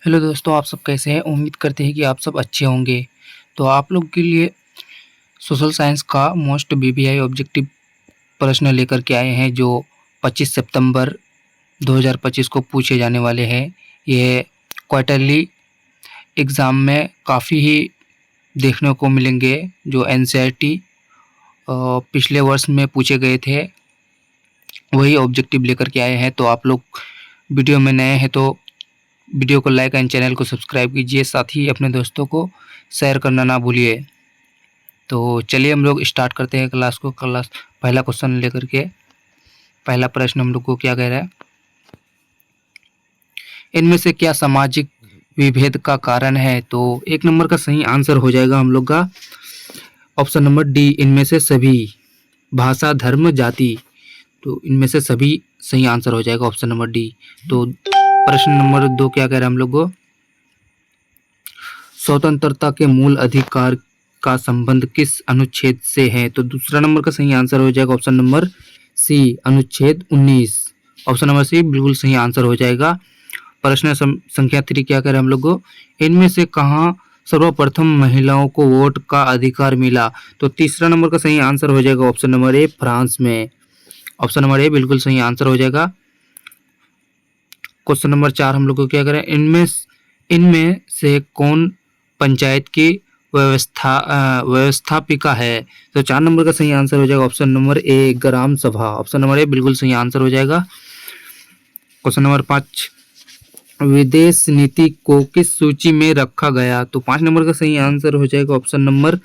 Hello दोस्तों, आप सब कैसे हैं? उम्मीद करते हैं कि आप सब अच्छे होंगे। तो आप लोग के लिए सोशल साइंस का मोस्ट बीबीआई ऑब्जेक्टिव प्रश्न लेकर के आए हैं, जो 25 सितंबर 2025 को पूछे जाने वाले हैं। ये क्वार्टरली एग्ज़ाम में काफ़ी ही देखने को मिलेंगे, जो एनसीईआरटी पिछले वर्ष में पूछे गए थे, वही ऑब्जेक्टिव लेकर के आए हैं। तो आप लोग वीडियो में नए हैं तो वीडियो को लाइक एंड चैनल को सब्सक्राइब कीजिए, साथ ही अपने दोस्तों को शेयर करना ना भूलिए। तो चलिए हम लोग स्टार्ट करते हैं क्लास को। क्लास पहला क्वेश्चन लेकर के पहला प्रश्न हम लोग को क्या कह रहा है, इनमें से क्या सामाजिक विभेद का कारण है? तो एक नंबर का सही आंसर हो जाएगा हम लोग का ऑप्शन नंबर डी, इनमें से सभी। भाषा, धर्म, जाति, तो इनमें से सभी सही आंसर हो जाएगा ऑप्शन नंबर डी। तो प्रश्न नंबर 2 क्या कह रहा है हम लोग को, स्वतंत्रता के मूल अधिकार का संबंध किस अनुच्छेद से है? तो दूसरा नंबर का सही आंसर हो जाएगा ऑप्शन नंबर सी, अनुच्छेद 19। ऑप्शन नंबर सी बिल्कुल सही आंसर हो जाएगा। प्रश्न संख्या 3 क्या कह रहे हैं हम लोग को, इनमें से कहाँ सर्वप्रथम महिलाओं को वोट का अधिकार मिला? तो तीसरा नंबर का सही आंसर हो जाएगा ऑप्शन नंबर ए, फ्रांस में। ऑप्शन नंबर ए बिल्कुल सही आंसर हो जाएगा। क्वेश्चन नंबर 4 हम लोग को क्या करें, इनमें से कौन पंचायत की व्यवस्थापिका है? तो 4 नंबर का सही आंसर हो जाएगा ऑप्शन नंबर ए, ग्राम सभा। ऑप्शन नंबर ए बिल्कुल सही आंसर हो जाएगा। क्वेश्चन नंबर 5, विदेश नीति को किस सूची में रखा गया? तो 5 नंबर का सही आंसर हो जाएगा ऑप्शन नंबर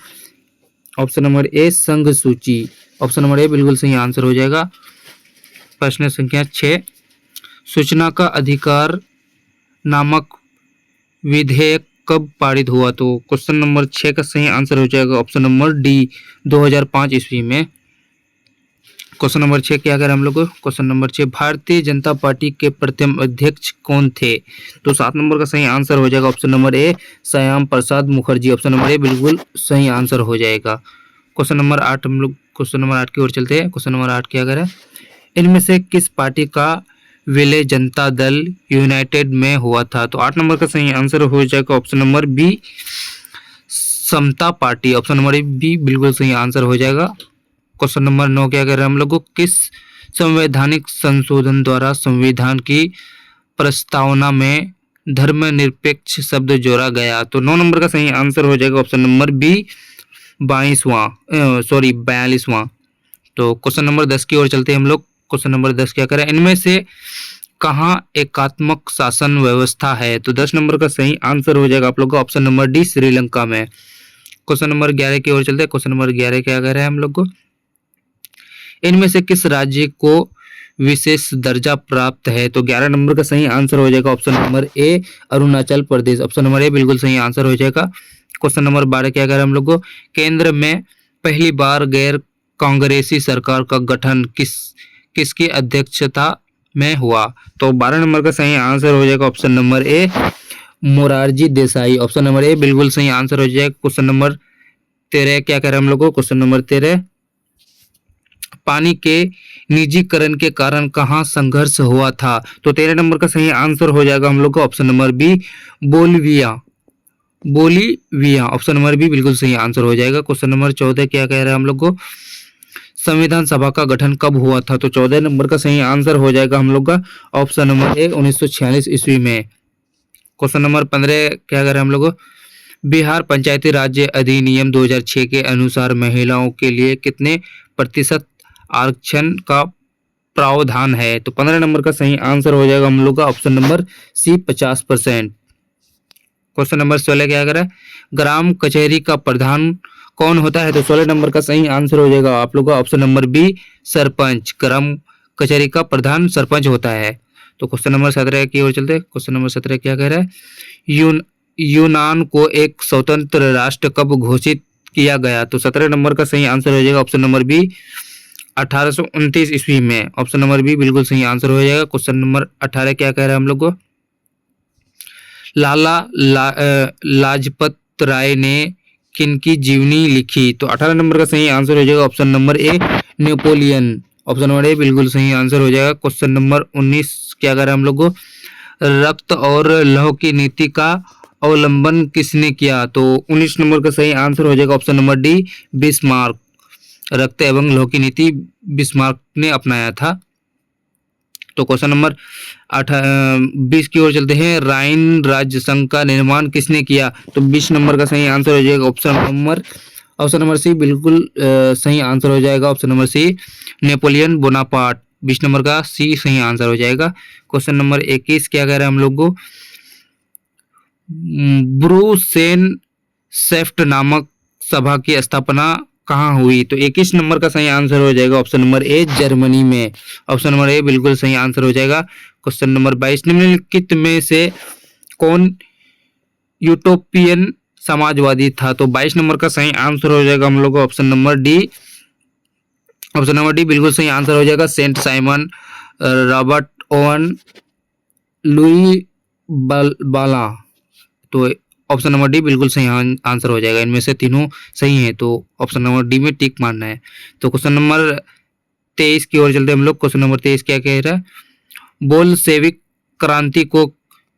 ए, संघ सूची। ऑप्शन नंबर ए बिल्कुल सही आंसर हो जाएगा। प्रश्न संख्या 6, सूचना का अधिकार नामक विधेयक कब पारित हुआ? तो क्वेश्चन नंबर 6 का सही आंसर हो जाएगा ऑप्शन नंबर डी, 2005 ईस्वी में। क्वेश्चन नंबर 6 क्या करें हम लोग को, question number 6, Bharatiya Janata party के प्रथम अध्यक्ष कौन थे? तो 7 नंबर का सही आंसर हो जाएगा option number A, Shyam Prasad Mukherjee. Option number A बिल्कुल सही आंसर हो जाएगा। क्वेश्चन नंबर 8 हम लोग क्वेश्चन नंबर 8 की ओर चलते हैं। क्वेश्चन नंबर 8 क्या करें, इनमें से किस पार्टी का विलय जनता दल यूनाइटेड में हुआ था? तो 8 नंबर का सही आंसर हो जाएगा ऑप्शन नंबर बी, समता पार्टी। ऑप्शन नंबर बी बिल्कुल सही आंसर हो जाएगा। क्वेश्चन नंबर 9 क्या कर रहे हैं हम लोग को, किस संवैधानिक संशोधन द्वारा संविधान की प्रस्तावना में धर्मनिरपेक्ष शब्द जोड़ा गया? तो 9 नंबर का सही आंसर हो जाएगा ऑप्शन नंबर बी, 42वां। तो क्वेश्चन नंबर 10 की ओर चलते हैं हम लोग। क्वेश्चन नंबर 10 क्या करें, इनमें से कहाँ एकात्मक शासन व्यवस्था है? तो 10 नंबर का सही आंसर हो जाएगा आप लोग का ऑप्शन नंबर डी, श्रीलंका में। क्वेश्चन नंबर 11 की ओर चलते हैं। क्वेश्चन नंबर 11 क्या कह रहे हैं हम लोग को, इनमें से किस राज्य को विशेष दर्जा प्राप्त है? तो 11 नंबर का सही आंसर हो जाएगा option number A, Arunachal Pradesh. Option number A बिल्कुल सही आंसर हो जाएगा। क्वेश्चन नंबर 12 क्या कह रहे हैं हम लोग को, केंद्र में पहली बार गैर कांग्रेसी सरकार का गठन किसकी अध्यक्षता में हुआ? तो 12 नंबर का सही आंसर हो जाएगा option number A, Morarji Desai. Option number A बिल्कुल सही आंसर हो जाएगा। क्वेश्चन नंबर 13 क्या कह रहे हैं हम लोग को, क्वेश्चन नंबर 13, पानी के निजीकरण के कारण कहाँ संघर्ष हुआ था? तो 13 नंबर का सही आंसर हो जाएगा हम लोग को option number B, Bolivia. Option number B बिल्कुल सही आंसर हो जाएगा। क्वेश्चन नंबर 14 क्या कह रहे हैं हम लोग को, संविधान सभा का गठन कब हुआ था? तो 14 नंबर का सही आंसर हो जाएगा हम लोग का ऑप्शन नंबर ए, 1946 ईस्वी में। क्वेश्चन नंबर 15 क्या कह रहे हैं हम लोग, बिहार पंचायती राज अधिनियम 2006 के अनुसार महिलाओं के लिए कितने प्रतिशत आरक्षण का प्रावधान है? तो 15 नंबर का सही आंसर हो जाएगा हम लोग का option number C, 50%। Question number 16 क्या कर रहा है, ग्राम कचहरी का प्रधान कौन होता है? तो 16 नंबर का सही आंसर हो जाएगा आप लोग का ऑप्शन नंबर बी, सरपंच। ग्राम कचहरी का प्रधान सरपंच होता है। तो क्वेश्चन नंबर 17 की ओर चलते हैं। क्वेश्चन नंबर 17 क्या कह रहा है, यूनान को एक स्वतंत्र राष्ट्र कब घोषित किया गया? तो 17 नंबर का सही आंसर हो जाएगा ऑप्शन नंबर बी, 1829 ईस्वी में। ऑप्शन नंबर बी बिल्कुल सही आंसर हो जाएगा। क्वेश्चन नंबर 18 क्या कह रहा है हम लोग को, लाजपत राय ने किनकी जीवनी लिखी? तो 18 नंबर का सही आंसर हो जाएगा option number A, Napoleon. Option number A बिल्कुल सही आंसर हो जाएगा। क्वेश्चन नंबर 19 क्या कर रहे हैं हम लोग को, रक्त और लौह की नीति का अवलंबन किसने किया? तो 19 नंबर का सही आंसर हो जाएगा ऑप्शन नंबर डी, बिस्मार्क। रक्त एवं लौह की नीति बिस्मार्क ने अपनाया था। तो क्वेश्चन नंबर 20 की ओर चलते हैं। राइन राज्य संघ का निर्माण किसने किया? तो 20 नंबर का सही आंसर हो जाएगा ऑप्शन नंबर सी बिल्कुल सही आंसर हो जाएगा। Option number C, Napoleon Bonaparte. 20 number का सी सही आंसर हो जाएगा। क्वेश्चन नंबर 21 क्या कह रहे हैं हम लोग को? ब्रूसेन सेफ्ट नामक सभा की स्थापना कहाँ हुई? तो 21 नंबर का सही आंसर हो जाएगा ऑप्शन नंबर ए, जर्मनी में। ऑप्शन नंबर ए बिल्कुल सही आंसर हो जाएगा। क्वेश्चन नंबर 22, निम्नलिखित में से कौन यूटोपियन समाजवादी था? तो 22 नंबर का सही आंसर हो जाएगा हम लोग को option number D. Option number D बिल्कुल सही आंसर हो जाएगा। Saint Simon, Robert Owen, Louis Blanc. तो ऑप्शन नंबर डी बिल्कुल सही आंसर हो जाएगा। इनमें से तीनों सही हैं, तो ऑप्शन नंबर डी में टिक मारना है। तो क्वेश्चन नंबर 23 की ओर चलते हैं हम लोग। क्वेश्चन नंबर 23 क्या कह रहा है? बोल्शेविक क्रांति को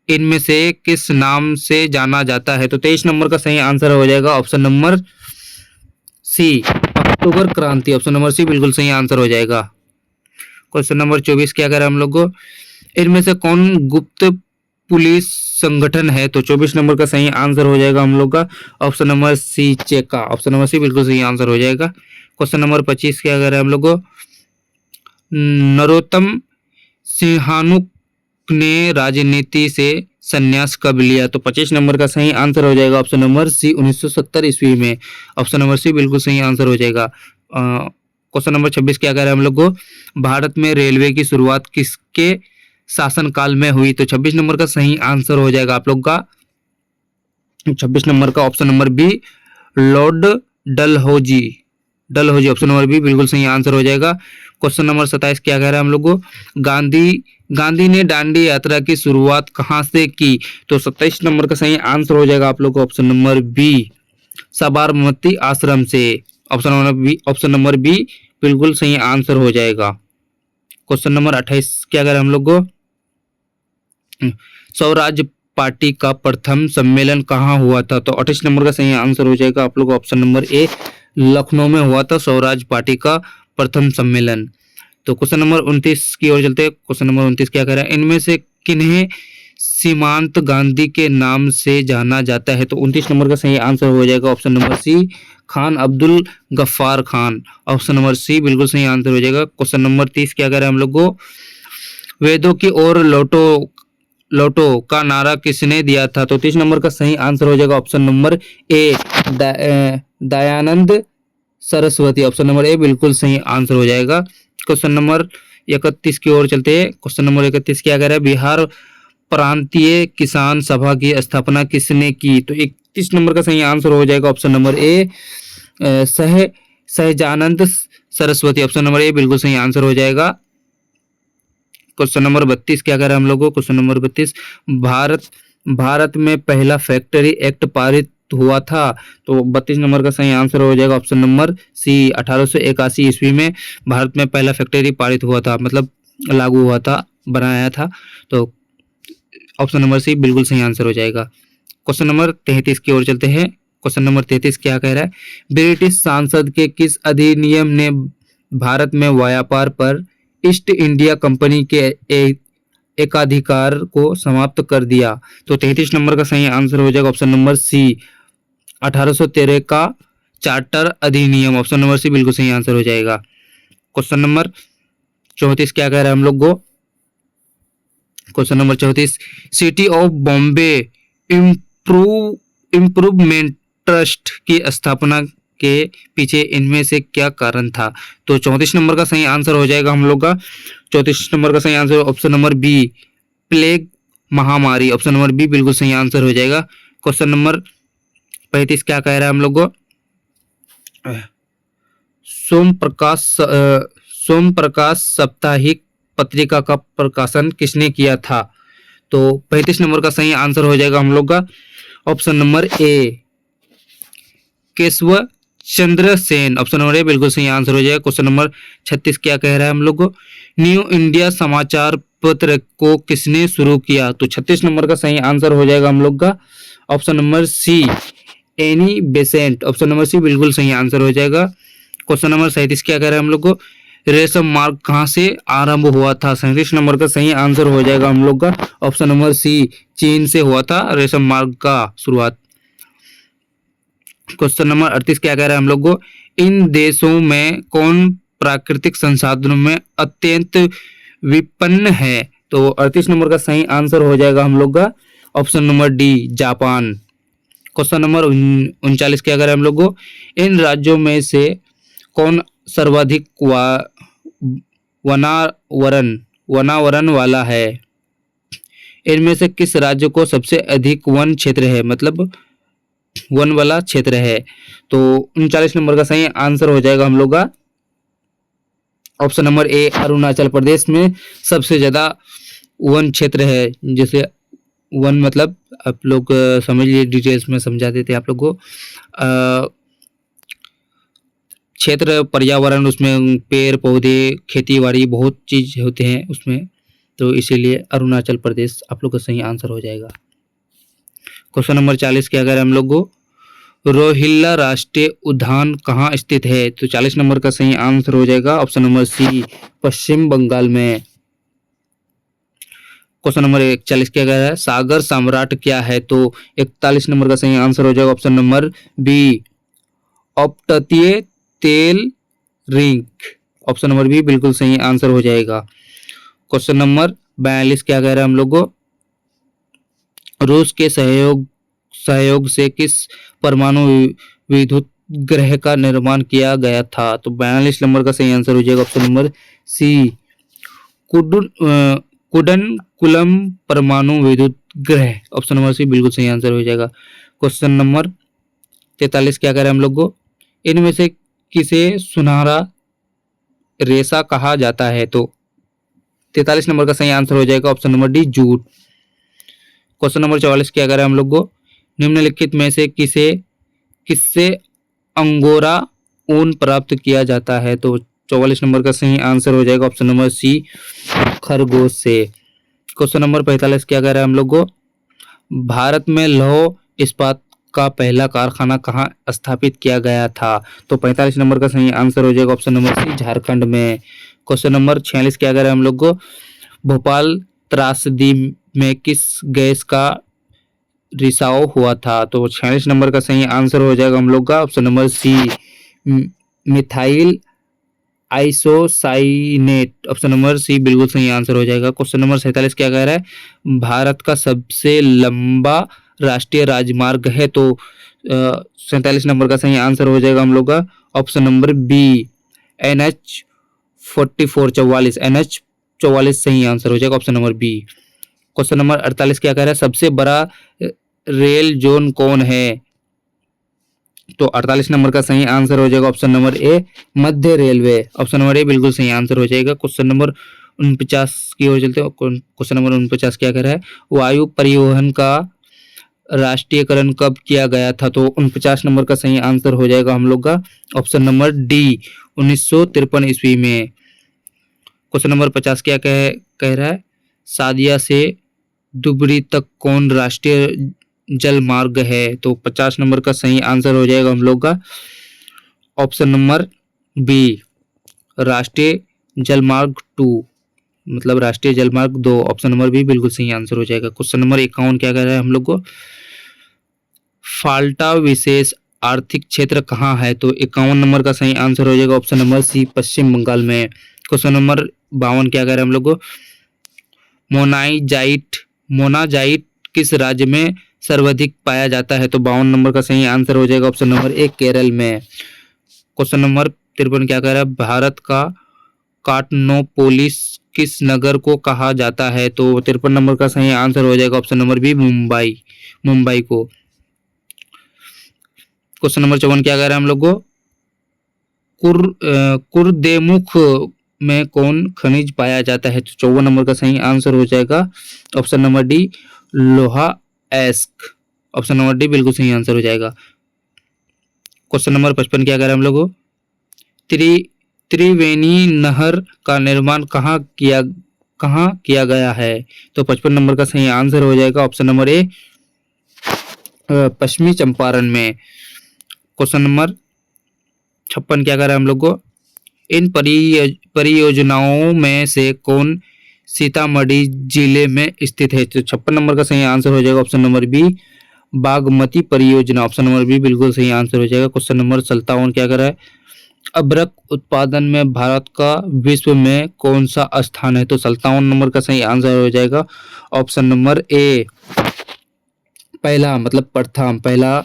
इनमें से किस नाम से जाना जाता है? तो 23 नंबर का सही आंसर हो जाएगा ऑप्शन नंबर सी, अक्टूबर क्रांति। ऑप्शन नंबर सी बिल्कुल सही आंसर हो जाएगा। क्वेश्चन नंबर 24 क्या कह रहा है हम लोग को? इनमें से कौन गुप्त पुलिस संगठन है? तो 24 नंबर का सही आंसर हो जाएगा हम लोग का ऑप्शन नंबर सी, चेका। ऑप्शन नंबर सी बिल्कुल सही आंसर हो जाएगा। क्वेश्चन नंबर 25 क्या कह रहा है हम लोग को? नरोत्तम सिंहानुक ने राजनीति से संन्यास कब लिया? तो 25 नंबर का सही आंसर हो जाएगा ऑप्शन नंबर सी, 1970 ईस्वी में। ऑप्शन नंबर सी बिल्कुल सही आंसर हो जाएगा। क्वेश्चन नंबर 26 क्या कह रहा है हम लोग को? भारत में रेलवे की शुरुआत किसके शासनकाल में हुई? तो 26 नंबर का सही आंसर हो जाएगा आप लोग का 26 नंबर का option number B, Lord Dalhousie. Option number B बिल्कुल सही आंसर हो जाएगा। क्वेश्चन नंबर 27 क्या कह रहा है हम लोग को? गांधी ने दांडी यात्रा की शुरुआत कहां से की? तो 27 नंबर का सही आंसर हो जाएगा आप लोग को ऑप्शन नंबर बी, साबरमती आश्रम से। ऑप्शन नंबर बी बिल्कुल सही आंसर हो जाएगा। क्वेश्चन नंबर 28 क्या कह रहे हैं हम लोग को? स्वराज पार्टी का प्रथम सम्मेलन कहाँ हुआ था? तो 28 नंबर का सही आंसर हो जाएगा आप लोग ऑप्शन नंबर ए, लखनऊ में हुआ था स्वराज पार्टी का प्रथम सम्मेलन। तो क्वेश्चन नंबर 29 की ओर चलते हैं। क्वेश्चन नंबर 29 क्या कह रहा है? इनमें से किन्हें सीमांत गांधी के नाम से जाना जाता है? तो 29 नंबर का सही आंसर हो जाएगा option number C, Khan Abdul Ghaffar Khan. Option number C बिल्कुल सही आंसर हो जाएगा। क्वेश्चन नंबर 30 क्या कह रहा है हम लोग को? वेदों की ओर लौटो का नारा किसने दिया था? तो 30 नंबर का सही आंसर हो जाएगा option number A, Dayanand Saraswati. Option number A बिल्कुल सही आंसर हो जाएगा। क्वेश्चन नंबर 31 की ओर चलते हैं। क्वेश्चन नंबर 31 क्या कह रहा है? बिहार प्रांतीय किसान सभा की स्थापना किसने की? तो 31 नंबर का सही आंसर हो जाएगा option number A, Sahajanand Saraswati. Option number A बिल्कुल सही आंसर हो जाएगा। क्वेश्चन नंबर 32 क्या कह रहा है हम लोगों को? क्वेश्चन नंबर 32, भारत में पहला फैक्ट्री एक्ट पारित हुआ था। तो 32 नंबर का सही आंसर हो जाएगा ऑप्शन नंबर सी, 1881 ईस्वी में भारत में पहला फैक्ट्री पारित हुआ था, मतलब लागू हुआ था, बनाया था। तो ऑप्शन नंबर सी बिल्कुल सही आंसर हो जाएगा। क्वेश्चन नंबर 33 की ओर चलते हैं। क्वेश्चन नंबर 33 क्या कह रहा है? ब्रिटिश संसद के किस अधिनियम ने भारत में व्यापार पर ईस्ट इंडिया कंपनी के एकाधिकार को समाप्त कर दिया? तो 33 नंबर का सही आंसर हो जाएगा ऑप्शन नंबर सी, 1813 का चार्टर अधिनियम। ऑप्शन नंबर सी बिल्कुल सही आंसर हो जाएगा। क्वेश्चन नंबर 34 क्या कह रहा है हम लोग को? Question number 34, city of Bombay improvement trust की स्थापना के पीछे इनमें से क्या कारण था? तो 34 नंबर का सही आंसर हो जाएगा हम लोग का 34 नंबर का सही answer option number B, plague महामारी। ऑप्शन नंबर बी बिल्कुल सही आंसर हो जाएगा। क्वेश्चन नंबर 35 क्या कह रहा है हम लोग को? सोम प्रकाश साप्ताहिक पत्रिका का प्रकाशन किसने किया था? तो 35 नंबर का सही आंसर हो जाएगा हम लोग का option number A, Keshav Chandrasen. Option number A बिल्कुल सही आंसर हो जाएगा। क्वेश्चन नंबर 36 क्या कह रहा है हम लोग को, न्यू इंडिया समाचार पत्र को किसने शुरू किया? तो 36 नंबर का सही आंसर हो जाएगा हम लोग का option number C, Annie Besant. Option number C बिल्कुल सही आंसर हो जाएगा। क्वेश्चन नंबर 37 क्या कह रहा है हम लोग को, रेशम मार्ग कहाँ से आरंभ हुआ था? 37 नंबर का सही आंसर हो जाएगा हम लोग का ऑप्शन नंबर सी, चीन से हुआ था रेशम मार्ग का शुरुआत। क्वेश्चन नंबर 38 क्या कह रहा है हम लोग को, इन देशों में कौन प्राकृतिक संसाधनों में अत्यंत विपन्न है? तो 38 नंबर का सही आंसर हो जाएगा हम लोग का option number D, Japan. Question number 39 क्या कह रहे हैं हम लोग को, इन राज्यों में से कौन सर्वाधिक वनावरण वाला है? इनमें से किस राज्य को सबसे अधिक वन क्षेत्र है, मतलब वन वाला क्षेत्र है? तो 39 नंबर का सही आंसर हो जाएगा हम लोग का option number A, Arunachal Pradesh में सबसे ज्यादा वन क्षेत्र है। जैसे वन मतलब आप लोग समझ लिए, डिटेल्स में समझा देते हैं आप लोग को। क्षेत्र, पर्यावरण, उसमें पेड़ पौधे, खेती बाड़ी, बहुत चीज होते हैं उसमें, तो इसीलिए अरुणाचल प्रदेश आप लोग का सही आंसर हो जाएगा। क्वेश्चन नंबर 40 क्या करें हम लोग को, रोहिल्ला राष्ट्रीय उद्यान कहाँ स्थित है? तो 40 नंबर का सही आंसर हो जाएगा ऑप्शन नंबर सी, पश्चिम बंगाल में। क्वेश्चन नंबर 41 क्या कह रहा है, सागर सम्राट क्या है? तो 41 नंबर का सही आंसर हो जाएगा ऑप्शन नंबर बी, अपतटीय तेल रिंग। ऑप्शन नंबर बी बिल्कुल सही आंसर हो जाएगा। क्वेश्चन नंबर 42 क्या कह रहा है हम लोग को, रूस के सहयोग से किस परमाणु विद्युत ग्रह का निर्माण किया गया था? तो 42 नंबर का सही आंसर हो जाएगा ऑप्शन नंबर सी, कुडनकुलम परमाणु विद्युत ग्रह। ऑप्शन नंबर सी बिल्कुल सही आंसर हो जाएगा। क्वेश्चन नंबर 43 क्या कह रहे हैं हम लोग को, इनमें से किसे सुनहरा रेशा कहा जाता है? तो 43 नंबर का सही आंसर हो जाएगा option number D, jute. Question number 44 क्या कह रहे हैं हम लोग को, निम्नलिखित में से किससे अंगोरा ऊन प्राप्त किया जाता है? तो 44 नंबर का सही आंसर हो जाएगा ऑप्शन नंबर सी, खरगोश से। क्वेश्चन नंबर 45 क्या कह रहे हैं हम लोग को, भारत में लौह इस्पात का पहला कारखाना कहाँ स्थापित किया गया था? तो 45 नंबर का सही आंसर हो जाएगा ऑप्शन नंबर सी, झारखंड में। क्वेश्चन नंबर 46 क्या कह रहे हैं हम लोग को, भोपाल त्रासदी में किस गैस का रिसाव हुआ था? तो 46 नंबर का सही आंसर हो जाएगा हम लोग का option number C, methyl isocyanate. Option number C बिल्कुल सही आंसर हो जाएगा। क्वेश्चन नंबर 47 क्या कह रहा है, भारत का सबसे लंबा राष्ट्रीय राजमार्ग है? तो 47 नंबर का सही आंसर हो जाएगा हम लोग का ऑप्शन नंबर बी, NH 44 सही आंसर हो जाएगा option number B. Question number 48 क्या कह रहा है, सबसे बड़ा रेल जोन कौन है? तो 48 नंबर का सही आंसर हो जाएगा option number A, Madhya railway. Option number A बिल्कुल सही आंसर हो जाएगा। क्वेश्चन नंबर 49 की ओर चलते हैं। क्वेश्चन नंबर 49 क्या कह रहा है, वायु परिवहन का राष्ट्रीयकरण कब किया गया था? तो 49 नंबर का सही आंसर हो जाएगा हम लोग का ऑप्शन नंबर डी, 1953 ईस्वी में। क्वेश्चन नंबर 50 क्या कह रहा है, सादिया से दुबरी तक कौन राष्ट्रीय जल मार्ग है? तो 50 नंबर का सही आंसर हो जाएगा हम लोग का ऑप्शन नंबर बी, राष्ट्रीय जल मार्ग 2, मतलब राष्ट्रीय जल मार्ग 2। ऑप्शन नंबर बी बिल्कुल सही आंसर हो जाएगा। क्वेश्चन नंबर 51 क्या कह रहा है हम लोग को, फाल्टा विशेष आर्थिक क्षेत्र कहाँ है? तो 51 नंबर का सही आंसर हो जाएगा ऑप्शन नंबर सी, पश्चिम बंगाल में। क्वेश्चन नंबर 52 क्या कह रहे हैं हम लोग को, मोनाजाइट किस राज्य में सर्वाधिक पाया जाता है? तो 52 नंबर का सही आंसर हो जाएगा ऑप्शन नंबर ए, केरल में। क्वेश्चन नंबर 53 क्या कह रहा है, भारत का काटनोपोलिस किस नगर को कहा जाता है? तो 53 नंबर का सही आंसर हो जाएगा ऑप्शन नंबर बी, मुंबई को। क्वेश्चन नंबर 54 क्या कह रहा है हम लोग को, कुर्देमुख में कौन खनिज पाया जाता है? तो 54 नंबर का सही आंसर हो जाएगा ऑप्शन नंबर डी, लोहा एस्क। ऑप्शन नंबर डी बिल्कुल सही आंसर हो जाएगा। क्वेश्चन नंबर 55 क्या कह रहे हैं हम लोग को, त्रिवेणी नहर का निर्माण कहाँ किया गया है। तो 55 नंबर का सही आंसर हो जाएगा ऑप्शन नंबर ए, पश्चिमी चंपारण में। क्वेश्चन नंबर 56 क्या कह रहा है हम लोग को, इन परियोजनाओं में से कौन सीतामढ़ी जिले में स्थित है। तो 56 नंबर का सही आंसर हो जाएगा ऑप्शन नंबर बी, बागमती परियोजना। ऑप्शन नंबर बी बिल्कुल सही आंसर हो जाएगा। क्वेश्चन नंबर 57 क्या कर रहा है, अभ्रक उत्पादन में भारत का विश्व में कौन सा स्थान है। तो 57 नंबर का सही आंसर हो जाएगा ऑप्शन नंबर ए, पहला, मतलब प्रथम, पहला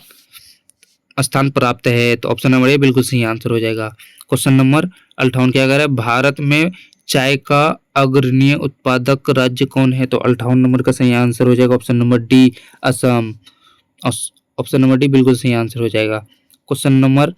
स्थान प्राप्त है। तो ऑप्शन नंबर ए बिल्कुल सही आंसर हो जाएगा। क्वेश्चन नंबर 58 क्या कर रहा है, भारत में चाय का अग्रणी उत्पादक राज्य कौन है। तो 58 नंबर का सही आंसर हो जाएगा option number D, Assam. Option number D बिल्कुल सही आंसर हो जाएगा। क्वेश्चन नंबर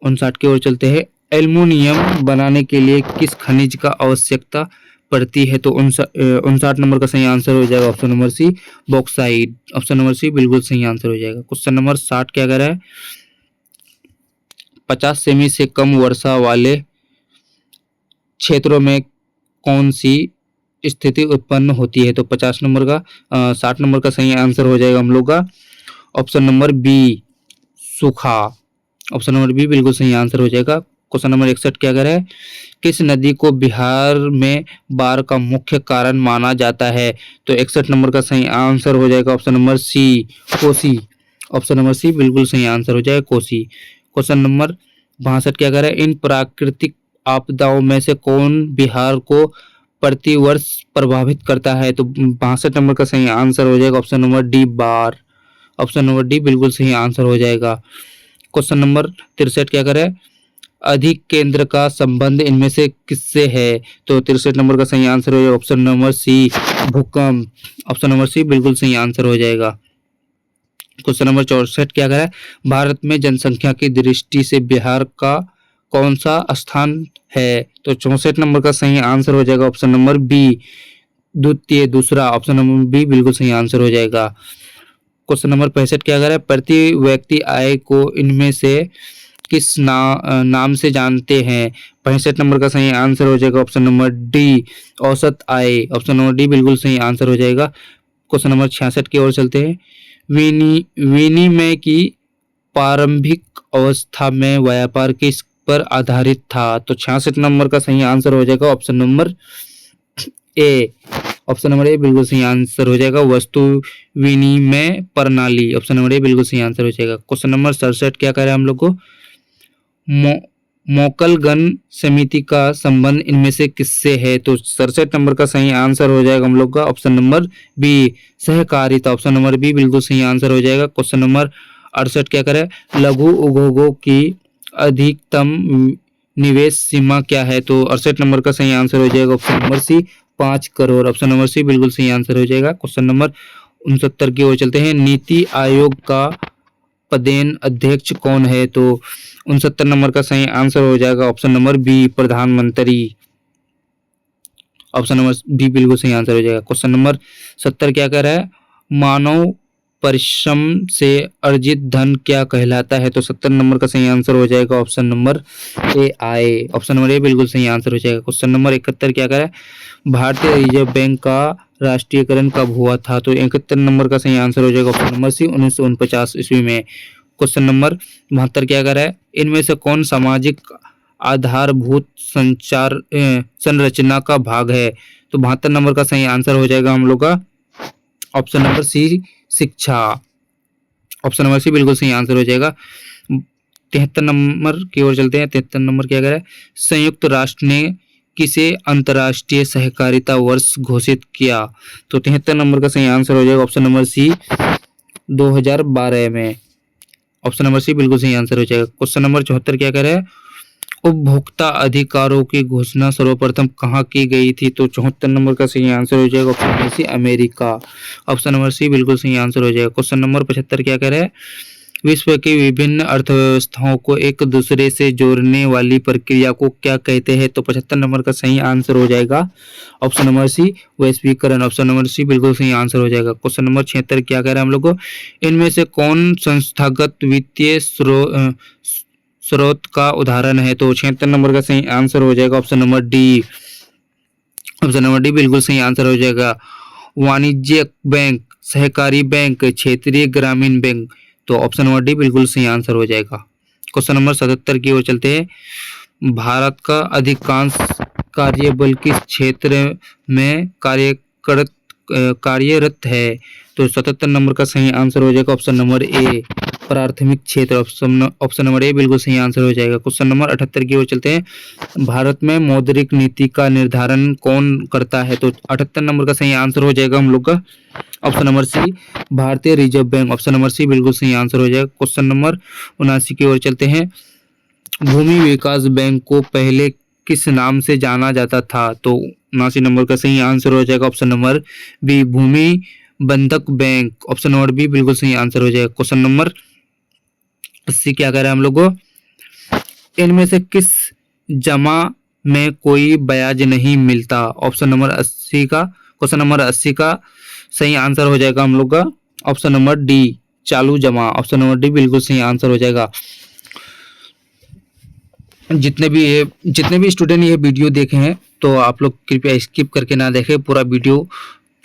59 की ओर चलते हैं, एल्युमिनियम बनाने के लिए किस खनिज का आवश्यकता पड़ती है। तो 59 नंबर का सही आंसर हो जाएगा option number C, bauxite. Option number C बिल्कुल सही आंसर हो जाएगा। क्वेश्चन नंबर 60 क्या कर रहा है, 50 सेमी से कम वर्षा वाले क्षेत्रों में कौन सी स्थिति उत्पन्न होती है। तो 50 नंबर का 60 नंबर का सही आंसर हो जाएगा हम लोग का ऑप्शन नंबर बी, सूखा। ऑप्शन नंबर बी बिल्कुल सही आंसर हो जाएगा। क्वेश्चन नंबर 61 क्या कर रहा है, किस नदी को बिहार में बाढ़ का मुख्य कारण माना जाता है। तो 61 नंबर का सही आंसर हो जाएगा option number C, Kosi. Option number C बिल्कुल सही आंसर हो जाएगा, कोसी। क्वेश्चन नंबर 62 क्या कर रहा है, इन प्राकृतिक आपदाओं में से कौन बिहार को प्रतिवर्ष प्रभावित करता है। तो 62 नंबर का सही आंसर हो जाएगा ऑप्शन नंबर डी, बाढ़। ऑप्शन नंबर डी बिल्कुल सही आंसर हो जाएगा। क्वेश्चन नंबर 63 क्या कर रहा है, अधिक केंद्र का संबंध इनमें से किससे है। तो 63 नंबर का सही आंसर हो जाएगा ऑप्शन नंबर सी, भूकंप। ऑप्शन नंबर सी बिल्कुल सही आंसर हो जाएगा। क्वेश्चन नंबर 64 क्या कर रहा है, भारत में जनसंख्या की दृष्टि से बिहार का कौन सा स्थान है। तो 64 नंबर का सही आंसर हो जाएगा ऑप्शन नंबर बी, द्वितीय, दूसरा। ऑप्शन नंबर बी बिल्कुल सही आंसर हो जाएगा। क्वेश्चन नंबर 65 क्या कर रहा है, प्रति व्यक्ति आय को इनमें से किस नाम से जानते हैं। 65 नंबर का सही आंसर हो जाएगा ऑप्शन नंबर डी, औसत आय। ऑप्शन नंबर डी बिल्कुल सही आंसर हो जाएगा। क्वेश्चन नंबर 66 की ओर चलते हैं, विनिमय की प्रारंभिक अवस्था में व्यापार किस पर आधारित था। तो 66 नंबर का सही आंसर हो जाएगा option number A. Option number A बिल्कुल सही आंसर हो जाएगा, वस्तु विनिमय प्रणाली। ऑप्शन नंबर ए बिल्कुल सही आंसर हो जाएगा। क्वेश्चन नंबर 67 क्या कह रहे हैं हम लोग को, मोकलगन समिति का संबंध इनमें से किससे है। तो 67 नंबर का सही आंसर हो जाएगा हम लोग का ऑप्शन नंबर बी, सहकारिता। ऑप्शन नंबर बी बिल्कुल सही आंसर हो जाएगा। क्वेश्चन नंबर 68 क्या करें, लघु उद्योगों की अधिकतम निवेश सीमा क्या है। तो 68 नंबर का सही आंसर हो जाएगा option number C, 5 crore. Option number C बिल्कुल सही आंसर हो जाएगा। क्वेश्चन नंबर 69 की ओर चलते हैं, नीति आयोग का पदेन अध्यक्ष कौन है। तो 69 नंबर का सही आंसर हो जाएगा ऑप्शन नंबर बी, प्रधानमंत्री। ऑप्शन नंबर बी बिल्कुल सही आंसर हो जाएगा। क्वेश्चन नंबर 70 क्या कह रहा है, मानव परिश्रम से अर्जित धन क्या कहलाता है। तो 70 नंबर का सही आंसर हो जाएगा option number A, I. Option number A बिल्कुल सही आंसर हो जाएगा। क्वेश्चन नंबर 71 क्या कह रहा है, भारतीय रिजर्व बैंक का राष्ट्रीयकरण कब हुआ था। तो 71 नंबर का सही आंसर हो जाएगा ऑप्शन नंबर सी, 1949 ईस्वी में। क्वेश्चन नंबर 72 क्या कह रहा है, इनमें से कौन सामाजिक आधारभूत संचार संरचना का भाग है। तो 72 नंबर का सही आंसर हो जाएगा हम लोग का ऑप्शन नंबर सी, शिक्षा। ऑप्शन नंबर सी बिल्कुल सही आंसर हो जाएगा। 73 नंबर की ओर चलते हैं। 73 नंबर क्या कह रहा है, संयुक्त राष्ट्र ने किसे अंतर्राष्ट्रीय सहकारिता वर्ष घोषित किया। तो 73 नंबर का सही आंसर हो जाएगा ऑप्शन नंबर सी, 2012 में। ऑप्शन नंबर सी बिल्कुल सही आंसर हो जाएगा। क्वेश्चन नंबर 74 क्या कह रहा है, उपभोक्ता अधिकारों की घोषणा सर्वप्रथम कहाँ की गई थी। तो 74 नंबर का सही आंसर हो जाएगा option number C, America. Option number C बिल्कुल सही आंसर हो जाएगा। क्वेश्चन नंबर 75 क्या कह रहा है, विश्व की विभिन्न अर्थव्यवस्थाओं को एक दूसरे से जोड़ने वाली प्रक्रिया को क्या कहते हैं। तो 75 नंबर का सही आंसर हो जाएगा ऑप्शन नंबर सी, वैश्वीकरण। ऑप्शन नंबर सी बिल्कुल सही आंसर हो जाएगा। क्वेश्चन नंबर 76 क्या कह रहा है हम लोग को, इनमें से कौन संस्थागत वित्तीय स्रोत का उदाहरण है? तो 76 नंबर का सही आंसर हो जाएगा option number D. Option number D बिल्कुल सही आंसर हो जाएगा। वाणिज्यिक बैंक, सहकारी बैंक, क्षेत्रीय ग्रामीण बैंक, तो ऑप्शन नंबर डी बिल्कुल सही आंसर हो जाएगा। क्वेश्चन नंबर 77 की ओर चलते हैं। भारत का अधिकांश कार्यबल किस क्षेत्र में कार्यरत है? तो 77 नंबर का सही आंसर हो जाएगा ऑप्शन नंबर ए, प्राथमिक क्षेत्र। ऑप्शन नंबर ए बिल्कुल सही आंसर हो जाएगा। क्वेश्चन नंबर 78 की ओर चलते हैं। भारत में मौद्रिक नीति का निर्धारण कौन करता है? तो 78 नंबर का सही आंसर हो जाएगा हम लोग का ऑप्शन नंबर सी, भारतीय reserve bank. Option number C बिल्कुल सही आंसर हो जाएगा। क्वेश्चन नंबर 79 की ओर चलते हैं। भूमि विकास बैंक को पहले किस नाम से जाना जाता था? तो 79 नंबर का सही आंसर हो जाएगा ऑप्शन नंबर बी, भूमि बंधक बैंक। ऑप्शन नंबर बी बिल्कुल सही आंसर हो जाएगा। क्वेश्चन नंबर 80 क्या कह रहा है हम लोग को? इनमें से किस जमा में कोई ब्याज नहीं मिलता? ऑप्शन नंबर 80 का, क्वेश्चन नंबर 80 का सही आंसर हो जाएगा हम लोग का ऑप्शन नंबर डी, चालू जमा। ऑप्शन नंबर डी बिल्कुल सही आंसर हो जाएगा। जितने भी स्टूडेंट ये वीडियो देखे हैं तो आप लोग कृपया स्किप करके ना देखें, पूरा वीडियो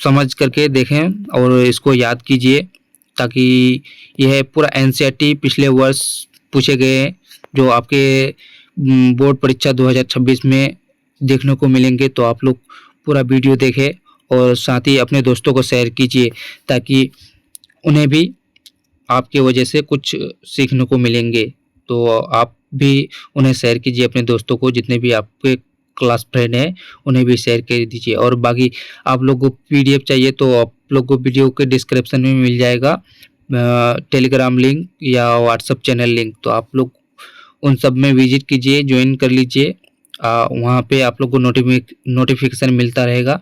समझ करके देखें और इसको याद कीजिए, ताकि यह पूरा एनसीईआरटी पिछले वर्ष पूछे गए जो आपके बोर्ड परीक्षा 2026 में देखने को मिलेंगे। तो आप लोग पूरा वीडियो देखें और साथ ही अपने दोस्तों को शेयर कीजिए, ताकि उन्हें भी आपके वजह से कुछ सीखने को मिलेंगे। तो आप भी उन्हें शेयर कीजिए अपने दोस्तों को, जितने भी आपके क्लास फ्रेंड हैं उन्हें भी शेयर कर दीजिए। और बाकी आप लोग को पीडीएफ चाहिए तो आप लोग को वीडियो के डिस्क्रिप्शन में मिल जाएगा टेलीग्राम लिंक या व्हाट्सएप चैनल लिंक। तो आप लोग उन सब में विजिट कीजिए, ज्वाइन कर लीजिए। वहाँ पे आप लोग को नोटिफिकेशन मिलता रहेगा।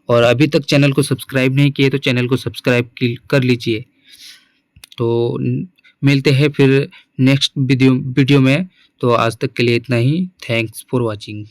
और अभी तक चैनल को सब्सक्राइब नहीं किए तो चैनल को सब्सक्राइब कर लीजिए। तो मिलते हैं फिर नेक्स्ट वीडियो में। तो आज तक के लिए इतना ही। Thanks for watching.